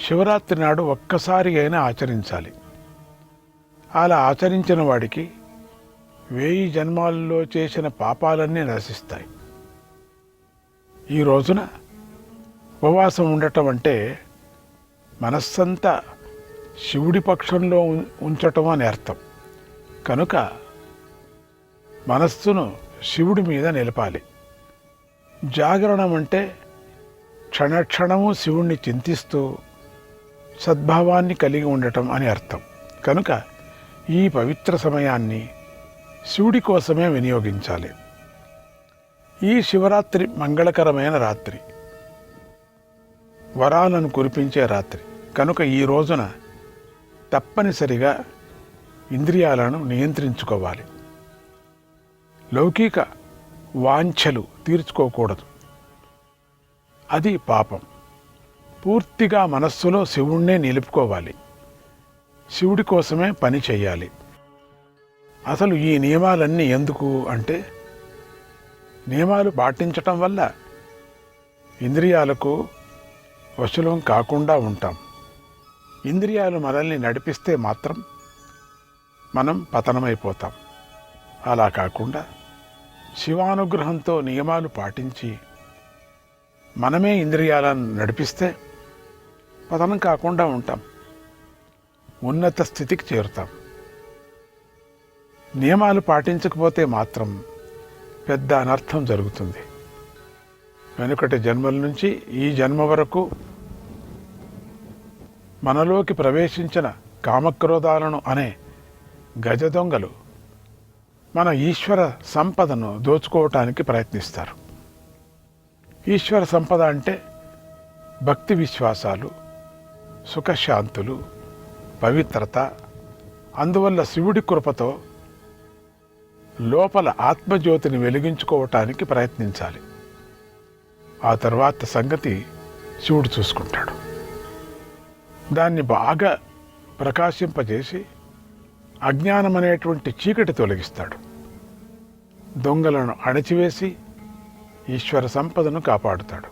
శివరాత్రి నాడు ఒక్కసారి అయినా ఆచరించాలి. అలా ఆచరించిన వాడికి 1000 జన్మాల్లో చేసిన పాపాలన్నీ నశిస్తాయి. ఈ రోజున ఉపవాసం ఉండటం అంటే మనస్సంతా శివుడి పక్షంలో ఉంచటం అని అర్థం. కనుక మనస్సును శివుడి మీద నిలపాలి. జాగరణం అంటే క్షణక్షణము శివుణ్ణి చింతిస్తూ సద్భావాన్ని కలిగి ఉండటం అని అర్థం. కనుక ఈ పవిత్ర సమయాన్ని శివుడి కోసమే వినియోగించాలి. ఈ శివరాత్రి మంగళకరమైన రాత్రి, వరాలను కురిపించే రాత్రి. కనుక ఈ రోజున తప్పనిసరిగా ఇంద్రియాలను నియంత్రించుకోవాలి. లౌకిక వాంఛలు తీర్చుకోకూడదు, అది పాపం. పూర్తిగా మనస్సులో శివుణ్ణే నిలుపుకోవాలి. శివుడి కోసమే పని చేయాలి. అసలు ఈ నియమాలన్నీ ఎందుకు అంటే, నియమాలు పాటించటం వల్ల ఇంద్రియాలకు వశులం కాకుండా ఉంటాం. ఇంద్రియాలు మనల్ని నడిపిస్తే మాత్రం మనం పతనమైపోతాం. అలా కాకుండా శివానుగ్రహంతో నియమాలు పాటించి మనమే ఇంద్రియాలను నడిపిస్తే పతనం కాకుండా ఉంటాం, ఉన్నత స్థితికి చేరుతాం. నియమాలు పాటించకపోతే మాత్రం పెద్ద అనర్థం జరుగుతుంది. వెనుకటి జన్మల నుంచి ఈ జన్మ వరకు మనలోకి ప్రవేశించిన కామక్రోధాలను అనే గజ దొంగలు మన ఈశ్వర సంపదను దోచుకోవటానికి ప్రయత్నిస్తారు. ఈశ్వర సంపద అంటే భక్తి విశ్వాసాలు, సుఖశాంతులు, పవిత్రత. అందువల్ల శివుడి కృపతో లోపల ఆత్మజ్యోతిని వెలిగించుకోవటానికి ప్రయత్నించాలి. ఆ తర్వాత సంగతి శివుడు చూసుకుంటాడు. దాన్ని బాగా ప్రకాశింపజేసి అజ్ఞానం అనేటువంటి చీకటి తొలగిస్తాడు. దొంగలను అణచివేసి ఈశ్వర సంపదను కాపాడుతాడు.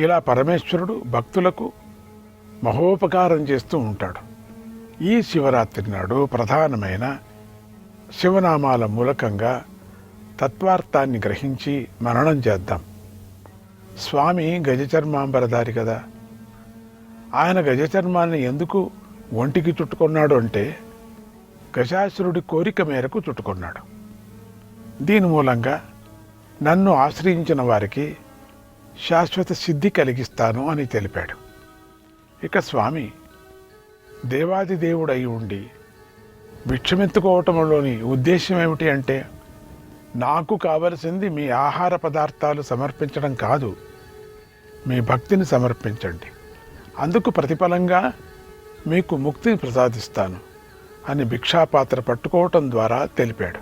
ఇలా పరమేశ్వరుడు భక్తులకు మహోపకారం చేస్తూ ఉంటాడు. ఈ శివరాత్రి నాడు ప్రధానమైన శివనామాల మూలకంగా తత్వార్థాన్ని గ్రహించి మననం చేద్దాం. స్వామి గజచర్మాంబరధారి కదా, ఆయన గజచర్మాన్ని ఎందుకు ఒంటికి చుట్టుకున్నాడు అంటే గజాసురుడి కోరిక మేరకు చుట్టుకున్నాడు. దీని మూలంగా నన్ను ఆశ్రయించిన వారికి శాశ్వత సిద్ధి కలిగిస్తాను అని తెలిపాడు. ఇక స్వామి దేవాది దేవుడై ఉండి భిక్షమెత్తుకోవటంలోని ఉద్దేశం ఏమిటి అంటే, నాకు కావలసింది మీ ఆహార పదార్థాలు సమర్పించడం కాదు, మీ భక్తిని సమర్పించండి, అందుకు ప్రతిఫలంగా మీకు ముక్తిని ప్రసాదిస్తాను అని భిక్షాపాత్ర పట్టుకోవటం ద్వారా తెలిపాడు.